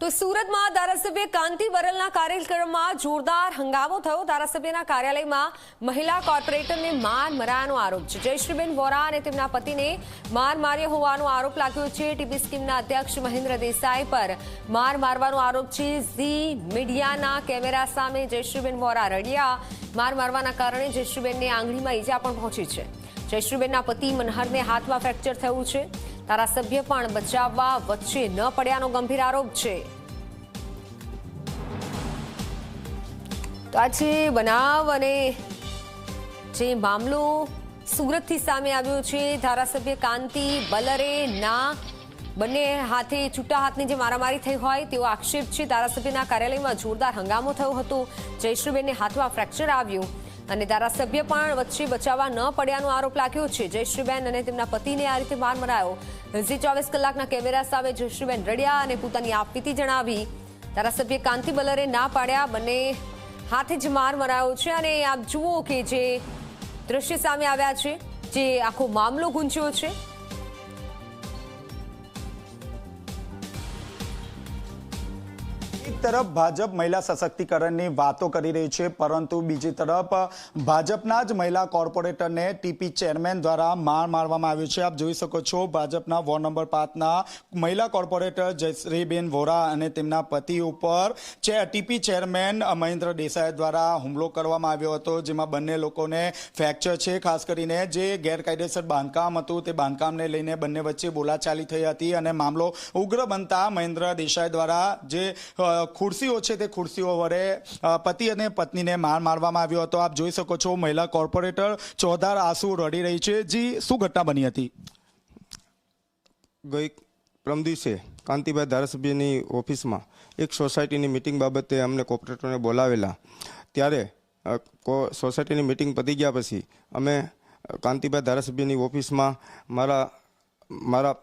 તો સુરતમાં ધારાસભ્ય કાંતિ વરલના કાર્યક્રમમાં જોરદાર હંગામો થયો। ધારાસભ્યના કાર્યાલયમાં મહિલા કોર્પોરેટરને માર મરાયાનો આરોપ છે। જયશ્રીબેન વોરા અને તેમના પતિને માર માર્યો હોવાનો આરોપ લાગ્યો છે। ટીપી સ્કીમના અધ્યક્ષ મહેન્દ્ર દેસાઈ પર માર મારવાનો આરોપ છે। ઝી મીડિયાના કેમેરા સામે જયશ્રીબેન વોરા રડ્યા। માર મારવાના કારણે જયશ્રીબેનને આંગળીમાં ઈજા પણ પહોંચી છે। જયશ્રીબેનના પતિ મનહરને હાથમાં ફ્રેક્ચર થયું છે। ધારાસભ્ય પણ બચાવવા વચ્ચે ન પડ્યાનો ગંભીર આરોપ છે। તો આજે બનાવ અને જે મામલો સુરતથી સામે આવ્યો છે। ધારાસભ્ય કાંતિ વલરેના બંને હાથે છૂટા હાથની જે મારામારી થઈ હોય તેવો આક્ષેપ છે। ધારાસભ્યના કાર્યાલયમાં જોરદાર હંગામો થયો હતો। જયશ્રીબેનને હાથમાં ફ્રેક્ચર આવ્યું અને ધારાસભ્ય પણ વચ્ચે બચાવવા ન પડ્યાનો આરોપ લાગ્યો છે। જયશ્રીબેન અને તેમના પતિને આ રીતે માર મરાયો। 24 કલાકના કેમેરા સામે જયશ્રીબેન રડ્યા અને પોતાની આપવીતી જણાવી। ધારાસભ્ય કાંતિ વલરે ના પાડ્યા। બંને હાથે જ માર મરાયો છે અને આપ જુઓ કે જે દ્રશ્ય સામે આવ્યા છે, જે આખો મામલો ગુંજ્યો છે। એક તરફ ભાજપ મહિલા સશક્તિકરણની વાતો કરી રહી છે, પરંતુ બીજી તરફ ભાજપના જ મહિલા કોર્પોરેટરને ટીપી ચેરમેન દ્વારા માર મારવામાં આવ્યું છે। આપ જોઈ શકો છો, ભાજપના વોર્ડ નંબર 5ના મહિલા કોર્પોરેટર જયશ્રીબેન વોરા અને તેમના પતિ ઉપર ટીપી ચેરમેન મહેન્દ્ર દેસાઈ દ્વારા હુમલો કરવામાં આવ્યો હતો, જેમાં બંને લોકોને ફ્રેક્ચર છે। ખાસ કરીને જે ગેરકાયદેસર બાંધકામ હતું તે બાંધકામને લઈને બંને વચ્ચે બોલાચાલી થઈ હતી અને મામલો ઉગ્ર બનતા મહેન્દ્ર દેસાઈ દ્વારા જે ખુરશીઓ છે તે ખુરશીઓ વડે પતિ અને પત્નીને માર મારવામાં આવ્યો હતો। આપ જોઈ શકો છો, મહિલા કોર્પોરેટર ચોધાર આંસુ રડી રહી છે। જી, શું ઘટના બની હતી? ગઈ પ્રમ દિવસે કાંતિભાઈ ધારાસભ્યની ઓફિસમાં એક સોસાયટીની મિટિંગ બાબતે અમને કોર્પોરેટરને બોલાવેલા। ત્યારે સોસાયટીની મિટિંગ પતી ગયા પછી અમે કાંતિભાઈ ધારાસભ્યની ઓફિસમાં મારા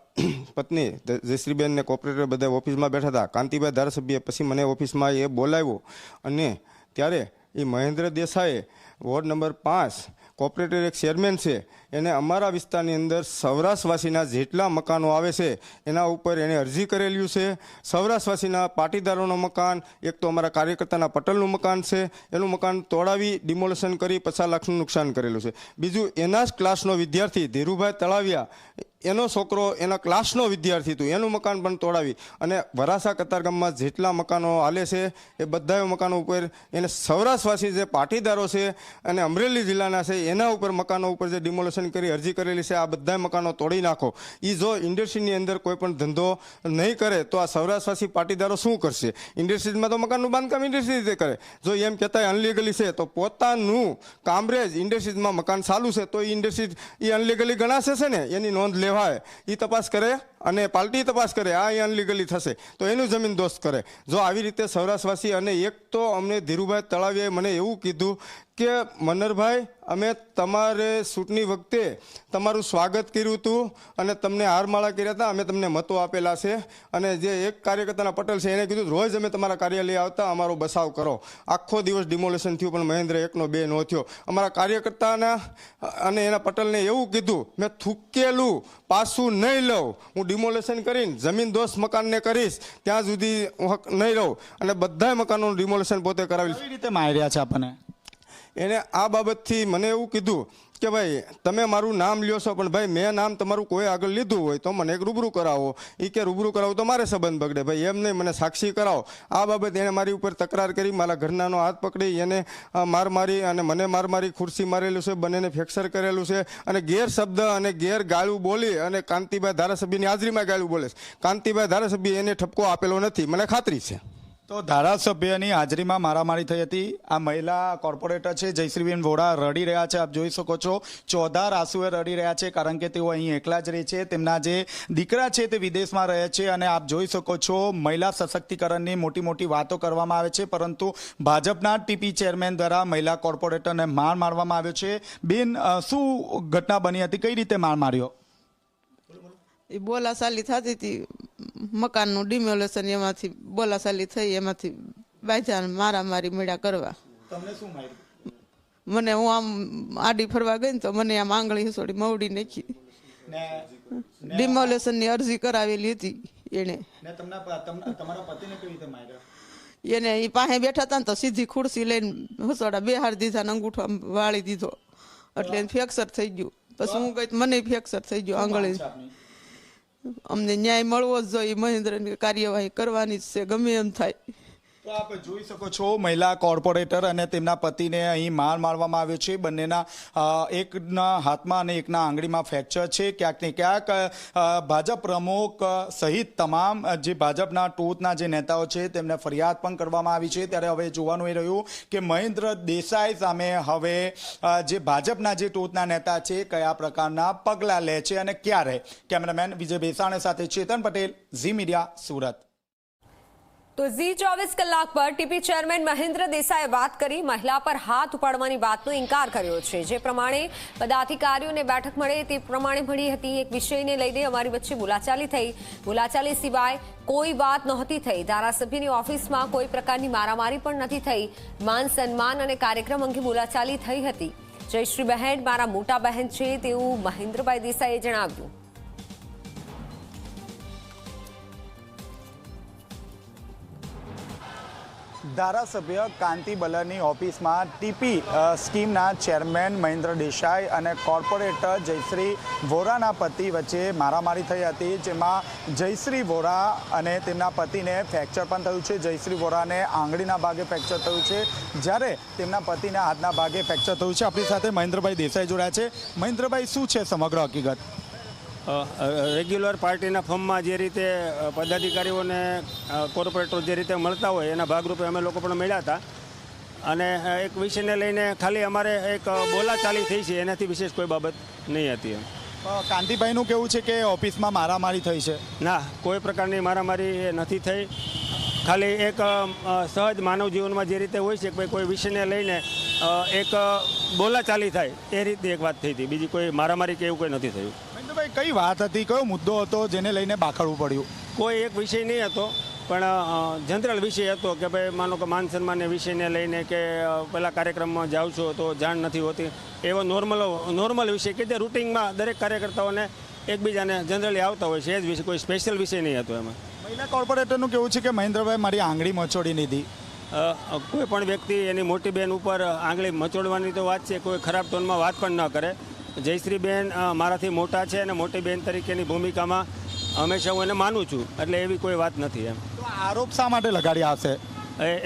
પત્ની જયશ્રીબેન ને કોર્પોરેટર બધા ઓફિસમાં બેઠા હતા। કાંતિભાઈ ધારાસભ્ય પછી મને ઓફિસમાં એ બોલાવ્યો અને ત્યારે એ મહેન્દ્ર દેસાઈએ વોર્ડ નંબર 5 કોર્પોરેટર એક ચેરમેન છે, એને અમારા વિસ્તારની અંદર સૌરાષ્ટ્રવાસીના જેટલા મકાનો આવે છે એના ઉપર એને અરજી કરેલું છે। સૌરાષ્ટ્રવાસીના પાટીદારોનું મકાન, એક તો અમારા કાર્યકર્તાના પટેલનું મકાન છે, એનું મકાન તોડાવી ડિમોલેશન કરી 50 લાખનું નુકસાન કરેલું છે। બીજું એના જ ક્લાસનો વિદ્યાર્થી ધીરુભાઈ તળાવિયા, એનો છોકરો એના ક્લાસનો વિદ્યાર્થી હતું, એનું મકાન પણ તોડાવી અને વરાસા કતારગામમાં જેટલા મકાનો હાલે છે એ બધા મકાનો ઉપર એને સૌરાષ્ટ્રવાસી જે પાટીદારો છે અને અમરેલી જિલ્લાના છે એના ઉપર મકાનો ઉપર જે ડિમોલેશન કરી અરજી કરેલી છે, આ બધા મકાનો તોડી નાખો। એ જો ઇન્ડસ્ટ્રીની અંદર કોઈ પણ ધંધો નહીં કરે તો આ સૌરાષ્ટ્રવાસી પાટીદારો શું કરશે? ઇન્ડસ્ટ્રીઝમાં તો મકાનનું બાંધકામ ઇન્ડસ્ટ્રી રીતે કરે। જો એમ કહેતા અનલીગલી છે તો પોતાનું કામરેજ ઇન્ડસ્ટ્રીઝમાં મકાન ચાલુ છે તો એ ઇન્ડસ્ટ્રી એ અનલીગલી ગણાશે છે ને, એની નોંધ લેવાય, એ તપાસ કરે અને પાર્ટી તપાસ કરે, આ અનલીગલી થશે તો એનું જમીન દોસ્ત કરે। જો આવી રીતે સૌરાષ્ટ્રવાસી અને એક તો અમને ધીરુભાઈ તળાવીએ મને એવું કીધું કે મનરભાઈ, અમે તમારે ચૂંટણી વખતે તમારું સ્વાગત કર્યું હતું અને તમને હારમાળા કર્યા હતા, અમે તમને મતો આપેલા છે અને જે એક કાર્યકર્તાના પટેલ છે એને કીધું રોજ અમે તમારા કાર્યાલય આવતા અમારો બચાવ કરો। આખો દિવસ ડિમોલેશન થયું પણ મહેન્દ્ર એકનો બે નો થયો। અમારા કાર્યકર્તાના અને એના પટેલને એવું કીધું, મેં થૂકેલું પાછું નહીં લઉં, હું ડિમોલેશન કરીને જમીન દોસ્ત મકાનને કરીશ, ત્યાં સુધી હું નહીં રહું અને બધા મકાનોનું ડિમોલેશન પોતે કરાવી। કેવી રીતે માર્યા છે આપણને? એને આ બાબતથી મને એવું કીધું કે ભાઈ તમે મારું નામ લ્યો છો પણ ભાઈ મેં નામ તમારું કોઈ આગળ લીધું હોય તો મને એક રૂબરૂ કરાવો। એ કે રૂબરૂ કરાવો તો મારે સંબંધ બગડે, ભાઈ એમ નહીં, મને સાક્ષી કરાવો। આ બાબત એને મારી ઉપર તકરાર કરી, મારા ઘરનાનો હાથ પકડી એને માર મારી અને મને માર મારી, ખુરશી મારેલું છે, બંનેને ફ્રેક્ચર કરેલું છે અને ગેરશબ્દ અને ગેર ગાળું બોલી અને કાંતિભાઈ ધારાસભ્યની હાજરીમાં ગાળું બોલે છે। કાંતિભાઈ ધારાસભ્ય એને ઠપકો આપેલો નથી, મને ખાતરી છે। તો ધારાસભ્યની હાજરીમાં મારામારી થઈ હતી। આ મહિલા કોર્પોરેટર છે જયશ્રીબેન વોરા રડી રહ્યા છે। આપ જોઈ શકો છો, ચોધાર આંસુએ રડી રહ્યા છે, કારણ કે તેઓ અહીં એકલા જ રહે છે। તેમના જે દીકરા છે તે વિદેશમાં રહે છે અને આપ જોઈ શકો છો, મહિલા સશક્તિકરણની મોટી મોટી વાતો કરવામાં આવે છે, પરંતુ ભાજપના ટીપી ચેરમેન દ્વારા મહિલા કોર્પોરેટરને માર મારવામાં આવ્યો છે। બેન, શું ઘટના બની હતી? કઈ રીતે માર માર્યો? એ બોલાચાલી થતી હતી, મકાનનું ડિમોલેશન એમાંથી બોલાચાલી થઈ, એમાંથી બાજાને મારામારી મળ્યા કરવા। તમને શું માર્યું? મને હું આમ આડી ફરવા ગઈ ને તો મને આમ આંગળી હસોડી મવડી નાખી। ડિમોલેશનની અરજી કરાવેલી હતી એને ને તમારા પતિને કેવી રીતે માર્યા? એને એ પાસે બેઠા હતા ને તો સીધી ખુરશી લઈને હસોડા બેહાર દીધા ને અંગૂઠો આમ વાળી દીધો એટલે એને ફ્રેક્ચર થઈ ગયું. પછી હું ગઈ મને ફ્રેક્ચર થઈ ગયું આંગળી. અમને ન્યાય મળવો જ જોઈએ, મહેન્દ્રની કાર્યવાહી કરવાની જ છે ગમે એમ થાય. તો આપ જોઈ શકો છો મહિલા કોર્પોરેટર અને તેમના પતિને અહીં માર મારવામાં આવ્યો છે. બંનેના એકના હાથમાં અને એકના આંગળીમાં ફ્રેક્ચર છે. ક્યાંક ને ક્યાંક ભાજપ પ્રમુખ સહિત તમામ જે ભાજપના ટોચના જે નેતાઓ છે તેમને ફરિયાદ પણ કરવામાં આવી છે. ત્યારે હવે જોવાનું એ રહ્યું કે મહેન્દ્ર દેસાઈ સામે હવે જે ભાજપના જે ટોચના નેતા છે કયા પ્રકારના પગલાં લે છે અને ક્યારે. કેમેરામેન વિજય બેસાણે સાથે ચેતન પટેલ, ઝી મીડિયા, સુરત. તો ઝી 24 કલાક પર ટીપી ચેરમેન મહેન્દ્ર દેસાઈએ વાત કરી મહિલા પર હાથ ઉપાડવાની વાતનો ઇનકાર કર્યો છે. જે પ્રમાણે પદાધિકારીઓને બેઠક મળે તે પ્રમાણે મળી હતી. એક વિષયને લઈને અમારી વચ્ચે બોલાચાલી થઈ. બોલાચાલી સિવાય કોઈ વાત નહોતી થઈ. ધારાસભ્યની ઓફિસમાં કોઈ પ્રકારની મારામારી પણ નથી થઈ. માન સન્માન અને કાર્યક્રમ અંગે બોલાચાલી થઈ હતી. જયશ્રી બહેન મારા મોટા બહેન છે તેવું મહેન્દ્રભાઈ દેસાઈએ જણાવ્યું. ધારાસભ્ય કાંતિ બલરની ઓફિસમાં ટીપી સ્કીમના ચેરમેન મહેન્દ્ર દેસાઈ અને કોર્પોરેટર જયશ્રી વોરાના પતિ વચ્ચે મારામારી થઈ હતી. જેમાં જયશ્રી વોરા અને તેમના પતિને ફ્રેક્ચર પણ થયું છે. જયશ્રી વોરાને આંગળીના ભાગે ફ્રેક્ચર થયું છે, જ્યારે તેમના પતિને હાથના ભાગે ફ્રેક્ચર થયું છે. આપણી સાથે મહેન્દ્રભાઈ દેસાઈ જોડાયા છે. મહેન્દ્રભાઈ, શું છે સમગ્ર હકીકત? રેગ્યુલર પાર્ટીના ફોર્મમાં જે રીતે પદાધિકારીઓને કોર્પોરેટર જે રીતે મળતા હોય એના ભાગરૂપે અમે લોકો પણ મળ્યા હતા અને એક વિષયને લઈને ખાલી અમારે એક બોલાચાલી થઈ છે, એનાથી વિશેષ કોઈ બાબત નહીં હતી. કાંતિભાઈનું કેવું છે કે ઓફિસમાં મારામારી થઈ છે? ના, કોઈ પ્રકારની મારામારી નથી થઈ. ખાલી એક સહજ માનવ જીવનમાં જે રીતે હોય છે કે કોઈ વિષયને લઈને એક બોલાચાલી થાય એ રીતની એક વાત થઈ હતી. બીજી કોઈ મારામારી કે એવું કોઈ નથી થયું. કઈ વાત હતી, કયો મુદ્દો હતો જેને લઈને બાખડવું પડ્યું? કોઈ એક વિષય નહીં હતો, પણ જનરલ વિષય હતો કે ભાઈ માનો કે માન સન્માનના વિષયને લઈને કે પેલા કાર્યક્રમમાં જાઓ છો તો જાણ નથી હોતી, એવો નોર્મલ વિષય કે જે રૂટિનમાં દરેક કાર્યકર્તાઓને એકબીજાને જનરલી આવતા હોય છે એ જ વિષય, કોઈ સ્પેશિયલ વિષય નહીં હતો એમાં. મહિલા કોર્પોરેટરનું કેવું છે કે મહેન્દ્રભાઈ મારી આંગળી મચોડી લીધી. કોઈ પણ વ્યક્તિ એની મોટી બહેન ઉપર આંગળી મચોડવાની તો વાત છે, કોઈ ખરાબ ટોનમાં વાત પણ ન કરે. જયશ્રીબેન મારાથી મોટા છે અને મોટી બહેન તરીકેની ભૂમિકામાં હંમેશા હું એને માનું છું, એટલે એવી કોઈ વાત નથી. એમ તો આરોપ શા માટે લગાડ્યા હશે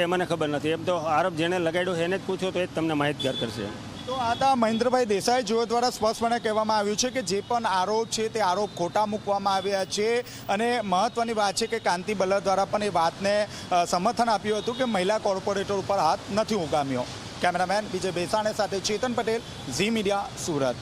એ મને ખબર નથી. એમ તો આરોપ જેને લગાડ્યો એને જ પૂછો તો એ જ તમને માહિતગાર કરશે. તો આ હતા મહેન્દ્રભાઈ દેસાઈ, જેઓ દ્વારા સ્પષ્ટપણે કહેવામાં આવ્યું છે કે જે પણ આરોપ છે તે આરોપ ખોટા મૂકવામાં આવ્યા છે. અને મહત્વની વાત છે કે કાંતિ બલર દ્વારા પણ એ વાતને સમર્થન આપ્યું હતું કે મહિલા કોર્પોરેટર ઉપર હાથ નથી ઉગામ્યો. કેમેરામેન વિજય બેસાણે સાથે ચેતન પટેલ, ઝી મીડિયા, સુરત.